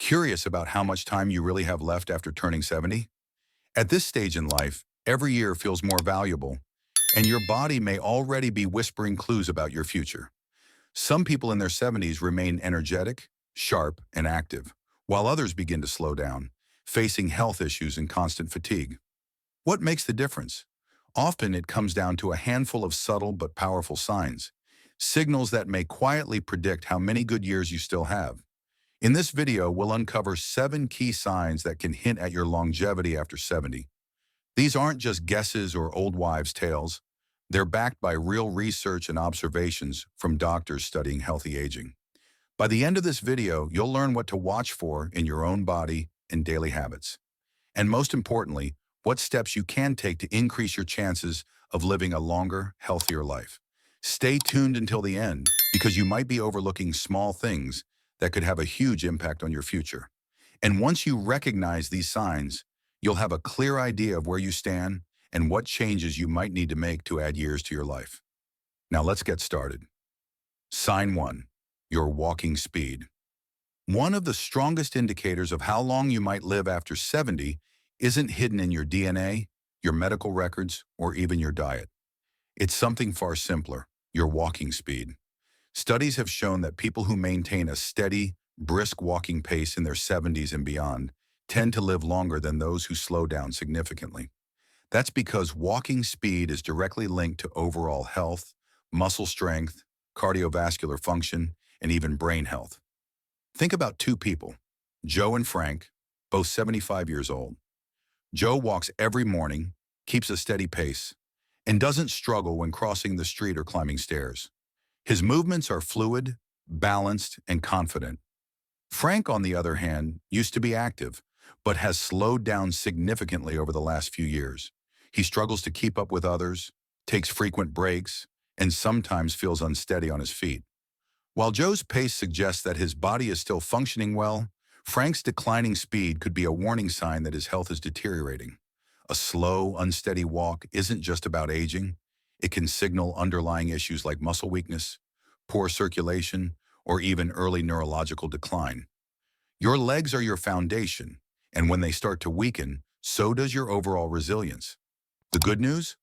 Curious about how much time you really have left after turning 70? At this stage in life, every year feels more valuable, and your body may already be whispering clues about your future. Some people in their 70s remain energetic, sharp, and active, while others begin to slow down, facing health issues and constant fatigue. What makes the difference? Often it comes down to a handful of subtle but powerful signs, signals that may quietly predict how many good years you still have. In this video, we'll uncover 7 key signs that can hint at your longevity after 70. These aren't just guesses or old wives' tales. They're backed by real research and observations from doctors studying healthy aging. By the end of this video, you'll learn what to watch for in your own body and daily habits. And most importantly, what steps you can take to increase your chances of living a longer, healthier life. Stay tuned until the end, because you might be overlooking small things that could have a huge impact on your future. And once you recognize these signs, you'll have a clear idea of where you stand and what changes you might need to make to add years to your life. Now let's get started. Sign 1. Your walking speed. One of the strongest indicators of how long you might live after 70 isn't hidden in your DNA, your medical records, or even your diet. It's something far simpler: your walking speed. Studies have shown that people who maintain a steady, brisk walking pace in their 70s and beyond tend to live longer than those who slow down significantly. That's because walking speed is directly linked to overall health, muscle strength, cardiovascular function, and even brain health. Think about 2 people, Joe and Frank, both 75 years old. Joe walks every morning, keeps a steady pace, and doesn't struggle when crossing the street or climbing stairs. His movements are fluid, balanced, and confident. Frank, on the other hand, used to be active, but has slowed down significantly over the last few years. He struggles to keep up with others, takes frequent breaks, and sometimes feels unsteady on his feet. While Joe's pace suggests that his body is still functioning well, Frank's declining speed could be a warning sign that his health is deteriorating. A slow, unsteady walk isn't just about aging. It can signal underlying issues like muscle weakness, poor circulation, or even early neurological decline. Your legs are your foundation, and when they start to weaken, so does your overall resilience. The good news?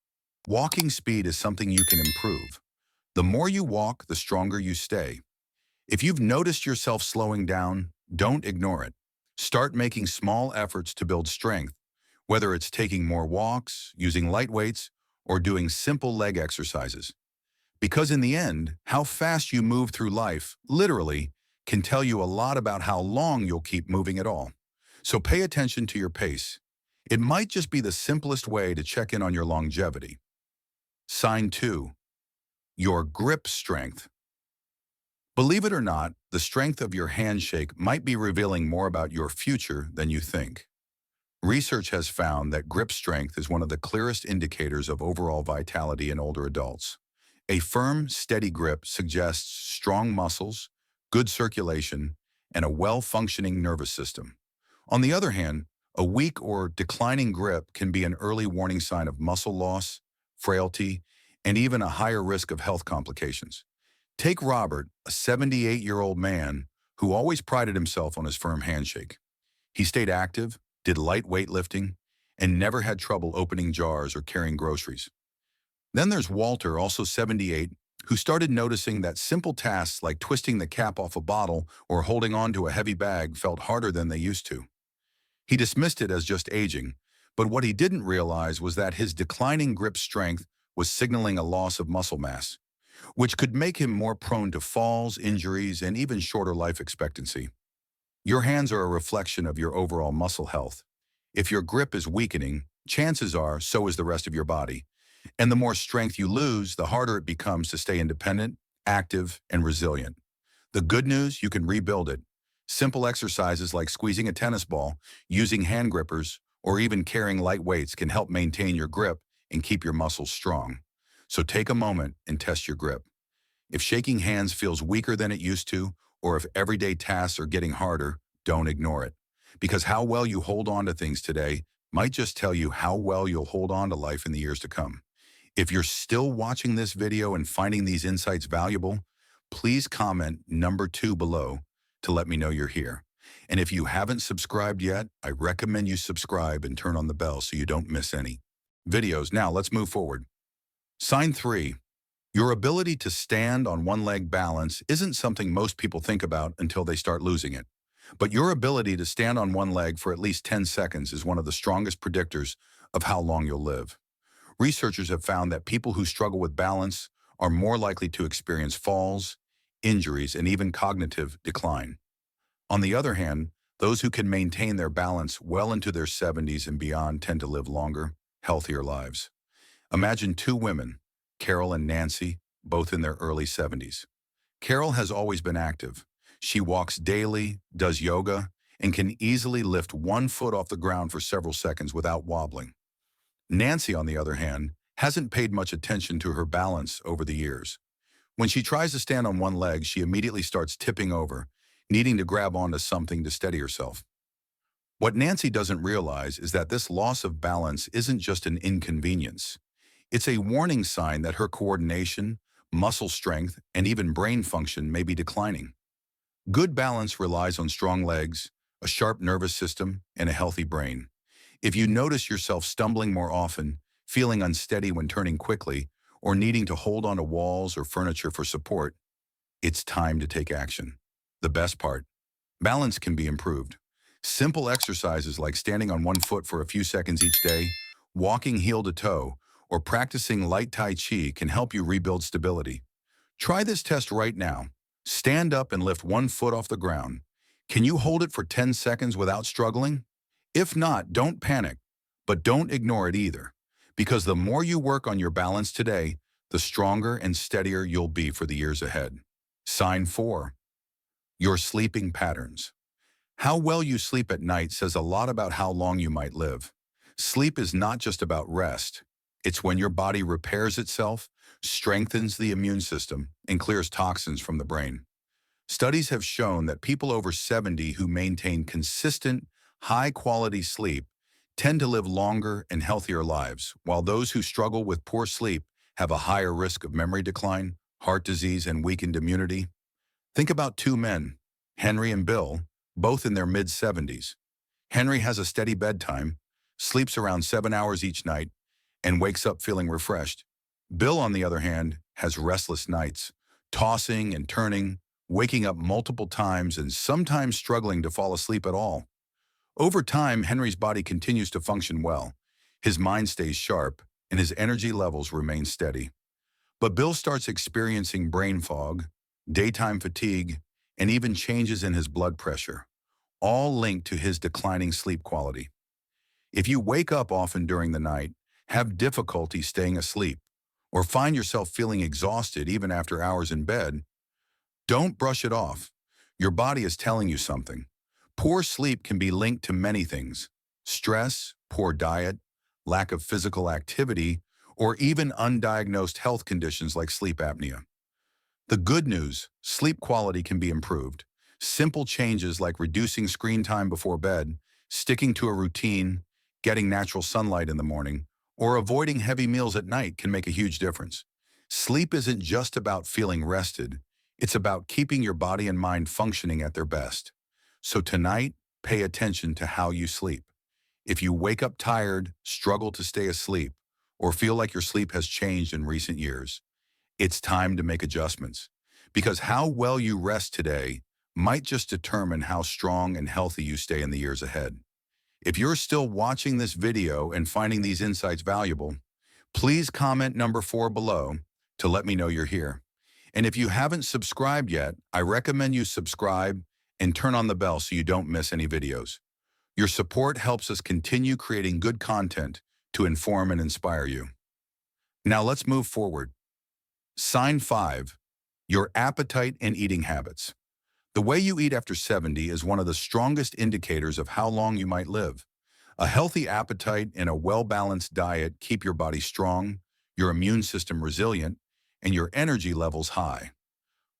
Walking speed is something you can improve. The more you walk, the stronger you stay. If you've noticed yourself slowing down, don't ignore it. Start making small efforts to build strength, whether it's taking more walks, using light weights, or doing simple leg exercises. Because in the end, how fast you move through life, literally, can tell you a lot about how long you'll keep moving at all. So pay attention to your pace. It might just be the simplest way to check in on your longevity. Sign 2. Your grip strength. Believe it or not, the strength of your handshake might be revealing more about your future than you think. Research has found that grip strength is one of the clearest indicators of overall vitality in older adults. A firm, steady grip suggests strong muscles, good circulation, and a well-functioning nervous system. On the other hand, a weak or declining grip can be an early warning sign of muscle loss, frailty, and even a higher risk of health complications. Take Robert, a 78-year-old man who always prided himself on his firm handshake. He stayed active, did light weightlifting, and never had trouble opening jars or carrying groceries. Then there's Walter, also 78, who started noticing that simple tasks like twisting the cap off a bottle or holding on to a heavy bag felt harder than they used to. He dismissed it as just aging, but what he didn't realize was that his declining grip strength was signaling a loss of muscle mass, which could make him more prone to falls, injuries, and even shorter life expectancy. Your hands are a reflection of your overall muscle health. If your grip is weakening, chances are so is the rest of your body. And the more strength you lose, the harder it becomes to stay independent, active, and resilient. The good news, you can rebuild it. Simple exercises like squeezing a tennis ball, using hand grippers, or even carrying light weights can help maintain your grip and keep your muscles strong. So take a moment and test your grip. If shaking hands feels weaker than it used to, or if everyday tasks are getting harder, don't ignore it. Because how well you hold on to things today might just tell you how well you'll hold on to life in the years to come. If you're still watching this video and finding these insights valuable, please comment number 2 below to let me know you're here. And if you haven't subscribed yet, I recommend you subscribe and turn on the bell so you don't miss any videos. Now, let's move forward. Sign 3. Your ability to stand on one leg balance isn't something most people think about until they start losing it. But your ability to stand on one leg for at least 10 seconds is one of the strongest predictors of how long you'll live. Researchers have found that people who struggle with balance are more likely to experience falls, injuries, and even cognitive decline. On the other hand, those who can maintain their balance well into their 70s and beyond tend to live longer, healthier lives. Imagine two women, Carol and Nancy, both in their early 70s. Carol has always been active. She walks daily, does yoga, and can easily lift one foot off the ground for several seconds without wobbling. Nancy, on the other hand, hasn't paid much attention to her balance over the years. When she tries to stand on one leg, she immediately starts tipping over, needing to grab onto something to steady herself. What Nancy doesn't realize is that this loss of balance isn't just an inconvenience. It's a warning sign that her coordination, muscle strength, and even brain function may be declining. Good balance relies on strong legs, a sharp nervous system, and a healthy brain. If you notice yourself stumbling more often, feeling unsteady when turning quickly, or needing to hold onto walls or furniture for support, it's time to take action. The best part, balance can be improved. Simple exercises like standing on one foot for a few seconds each day, walking heel to toe, or practicing light Tai Chi can help you rebuild stability. Try this test right now. Stand up and lift one foot off the ground. Can you hold it for 10 seconds without struggling? If not, don't panic, but don't ignore it either, because the more you work on your balance today, the stronger and steadier you'll be for the years ahead. Sign 4. Your sleeping patterns. How well you sleep at night says a lot about how long you might live. Sleep is not just about rest. It's when your body repairs itself, strengthens the immune system, and clears toxins from the brain. Studies have shown that people over 70 who maintain consistent, high-quality sleep tend to live longer and healthier lives, while those who struggle with poor sleep have a higher risk of memory decline, heart disease, and weakened immunity. Think about two men, Henry and Bill, both in their mid-70s. Henry has a steady bedtime, sleeps around 7 hours each night, and wakes up feeling refreshed. Bill, on the other hand, has restless nights, tossing and turning, waking up multiple times and sometimes struggling to fall asleep at all. Over time, Henry's body continues to function well. His mind stays sharp, and his energy levels remain steady. But Bill starts experiencing brain fog, daytime fatigue, and even changes in his blood pressure, all linked to his declining sleep quality. If you wake up often during the night, have difficulty staying asleep, or find yourself feeling exhausted even after hours in bed, don't brush it off. Your body is telling you something. Poor sleep can be linked to many things: stress, poor diet, lack of physical activity, or even undiagnosed health conditions like sleep apnea. The good news, sleep quality can be improved. Simple changes like reducing screen time before bed, sticking to a routine, getting natural sunlight in the morning, or avoiding heavy meals at night can make a huge difference. Sleep isn't just about feeling rested. It's about keeping your body and mind functioning at their best. So tonight, pay attention to how you sleep. If you wake up tired, struggle to stay asleep, or feel like your sleep has changed in recent years, it's time to make adjustments. Because how well you rest today might just determine how strong and healthy you stay in the years ahead. If you're still watching this video and finding these insights valuable, please comment number 4 below to let me know you're here. And if you haven't subscribed yet, I recommend you subscribe and turn on the bell so you don't miss any videos. Your support helps us continue creating good content to inform and inspire you. Now let's move forward. Sign 5. Your appetite and eating habits. The way you eat after 70 is one of the strongest indicators of how long you might live. A healthy appetite and a well-balanced diet keep your body strong, your immune system resilient, and your energy levels high.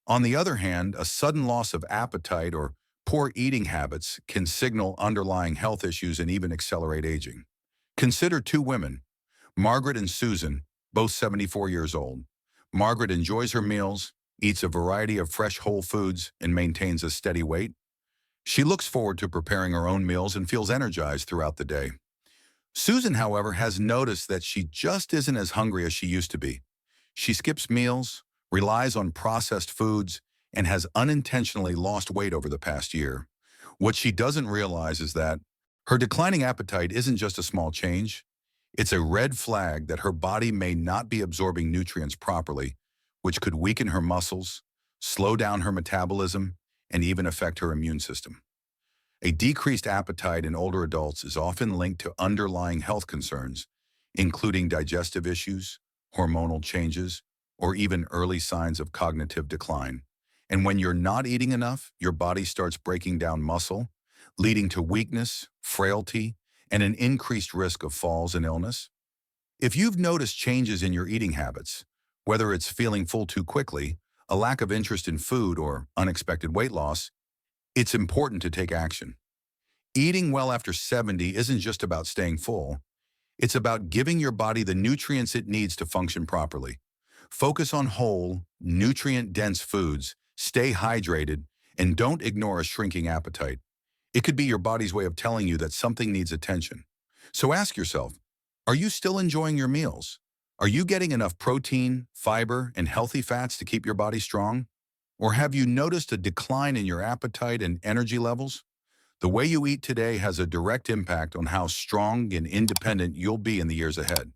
On the other hand, a sudden loss of appetite or poor eating habits can signal underlying health issues and even accelerate aging. Consider two women, Margaret and Susan, both 74 years old. Margaret enjoys her meals, eats a variety of fresh whole foods, and maintains a steady weight. She looks forward to preparing her own meals and feels energized throughout the day. Susan, however, has noticed that she just isn't as hungry as she used to be. She skips meals, relies on processed foods, and has unintentionally lost weight over the past year. What she doesn't realize is that her declining appetite isn't just a small change. It's a red flag that her body may not be absorbing nutrients properly, which could weaken her muscles, slow down her metabolism, and even affect her immune system. A decreased appetite in older adults is often linked to underlying health concerns, including digestive issues, hormonal changes, or even early signs of cognitive decline. And when you're not eating enough, your body starts breaking down muscle, leading to weakness, frailty, and an increased risk of falls and illness. If you've noticed changes in your eating habits, whether it's feeling full too quickly, a lack of interest in food, or unexpected weight loss, it's important to take action. Eating well after 70 isn't just about staying full. It's about giving your body the nutrients it needs to function properly. Focus on whole, nutrient-dense foods, stay hydrated, and don't ignore a shrinking appetite. It could be your body's way of telling you that something needs attention. So ask yourself, are you still enjoying your meals? Are you getting enough protein, fiber, and healthy fats to keep your body strong? Or have you noticed a decline in your appetite and energy levels? The way you eat today has a direct impact on how strong and independent you'll be in the years ahead.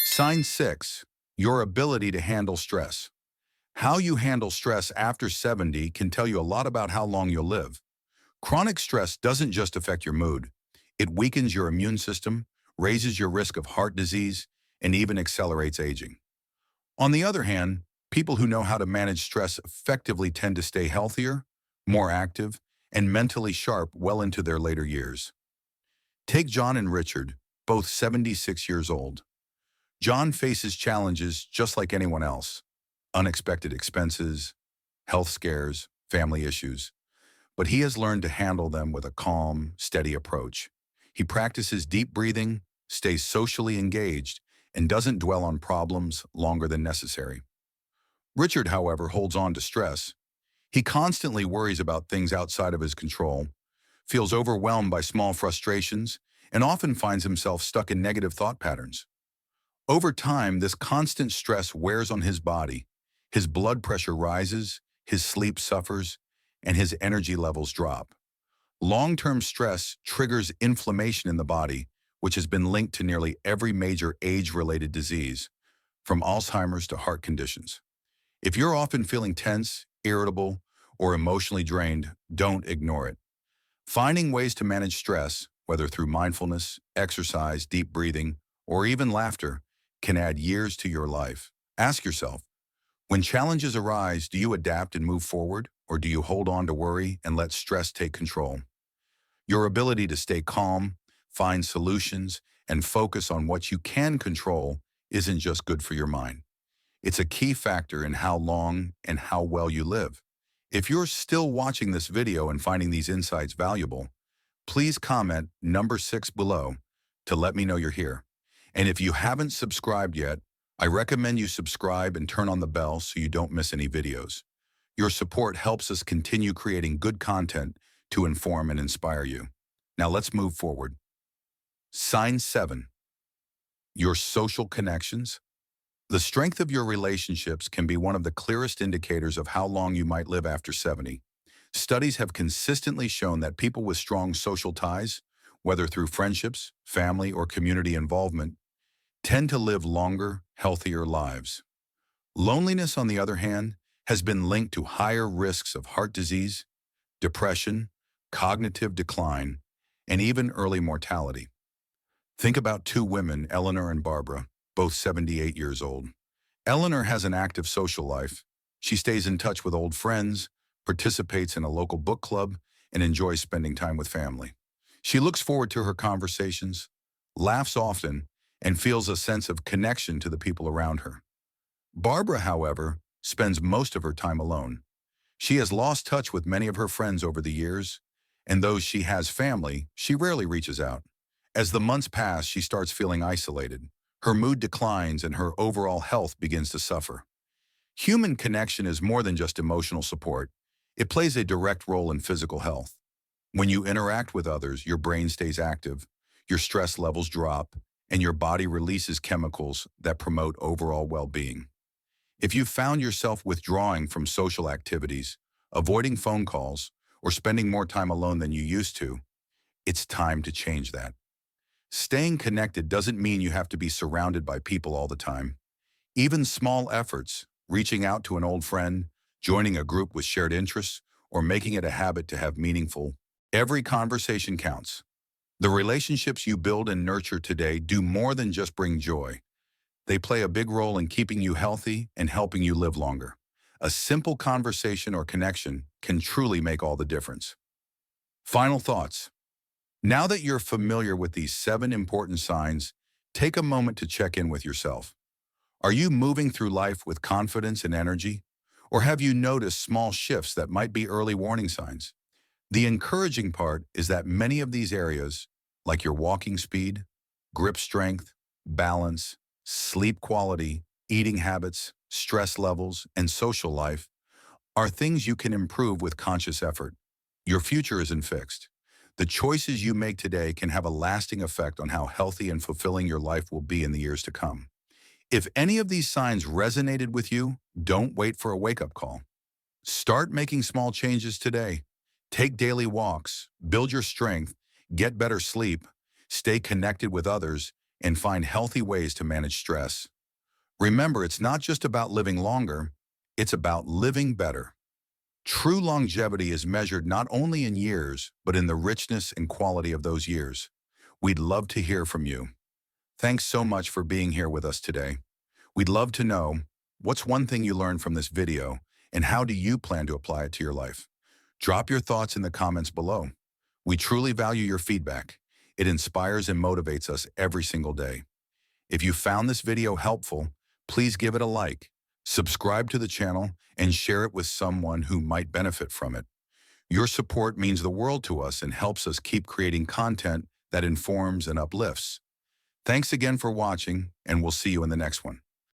Sign 6. Your ability to handle stress. How you handle stress after 70 can tell you a lot about how long you'll live. Chronic stress doesn't just affect your mood. It weakens your immune system, raises your risk of heart disease, and even accelerates aging. On the other hand, people who know how to manage stress effectively tend to stay healthier, more active, and mentally sharp well into their later years. Take John and Richard, both 76 years old. John faces challenges just like anyone else: unexpected expenses, health scares, family issues. But he has learned to handle them with a calm, steady approach. He practices deep breathing, stays socially engaged, and doesn't dwell on problems longer than necessary. Richard, however, holds on to stress. He constantly worries about things outside of his control, feels overwhelmed by small frustrations, and often finds himself stuck in negative thought patterns. Over time, this constant stress wears on his body. His blood pressure rises, his sleep suffers, and his energy levels drop. Long-term stress triggers inflammation in the body, which has been linked to nearly every major age-related disease, from Alzheimer's to heart conditions. If you're often feeling tense, irritable, or emotionally drained, don't ignore it. Finding ways to manage stress, whether through mindfulness, exercise, deep breathing, or even laughter, can add years to your life. Ask yourself, when challenges arise, do you adapt and move forward, or do you hold on to worry and let stress take control? Your ability to stay calm, find solutions, and focus on what you can control isn't just good for your mind. It's a key factor in how long and how well you live. If you're still watching this video and finding these insights valuable, please comment number 6 below to let me know you're here. And if you haven't subscribed yet, I recommend you subscribe and turn on the bell so you don't miss any videos. Your support helps us continue creating good content to inform and inspire you. Now let's move forward. Sign 7. Your social connections. The strength of your relationships can be one of the clearest indicators of how long you might live after 70. Studies have consistently shown that people with strong social ties, whether through friendships, family, or community involvement, tend to live longer, healthier lives. Loneliness, on the other hand, has been linked to higher risks of heart disease, depression, cognitive decline, and even early mortality. Think about two women, Eleanor and Barbara, both 78 years old. Eleanor has an active social life. She stays in touch with old friends, participates in a local book club, and enjoys spending time with family. She looks forward to her conversations, laughs often, and feels a sense of connection to the people around her. Barbara, however, spends most of her time alone. She has lost touch with many of her friends over the years, and though she has family, she rarely reaches out. As the months pass, she starts feeling isolated. Her mood declines and her overall health begins to suffer. Human connection is more than just emotional support. It plays a direct role in physical health. When you interact with others, your brain stays active, your stress levels drop, and your body releases chemicals that promote overall well-being. If you found yourself withdrawing from social activities, avoiding phone calls, or spending more time alone than you used to, it's time to change that. Staying connected doesn't mean you have to be surrounded by people all the time. Even small efforts, reaching out to an old friend, joining a group with shared interests, or making it a habit to have meaningful, every conversation counts. The relationships you build and nurture today do more than just bring joy. They play a big role in keeping you healthy and helping you live longer. A simple conversation or connection can truly make all the difference. Final thoughts. Now that you're familiar with these 7 important signs, take a moment to check in with yourself. Are you moving through life with confidence and energy? Or have you noticed small shifts that might be early warning signs? The encouraging part is that many of these areas, like your walking speed, grip strength, balance, sleep quality, eating habits, stress levels, and social life, are things you can improve with conscious effort. Your future isn't fixed. The choices you make today can have a lasting effect on how healthy and fulfilling your life will be in the years to come. If any of these signs resonated with you, don't wait for a wake-up call. Start making small changes today. Take daily walks, build your strength, get better sleep, stay connected with others, and find healthy ways to manage stress. Remember, it's not just about living longer, it's about living better. True longevity is measured not only in years, but in the richness and quality of those years. We'd love to hear from you. Thanks so much for being here with us today. We'd love to know, what's one thing you learned from this video, and how do you plan to apply it to your life? Drop your thoughts in the comments below. We truly value your feedback. It inspires and motivates us every single day. If you found this video helpful, please give it a like, subscribe to the channel, and share it with someone who might benefit from it. Your support means the world to us and helps us keep creating content that informs and uplifts. Thanks again for watching, and we'll see you in the next one.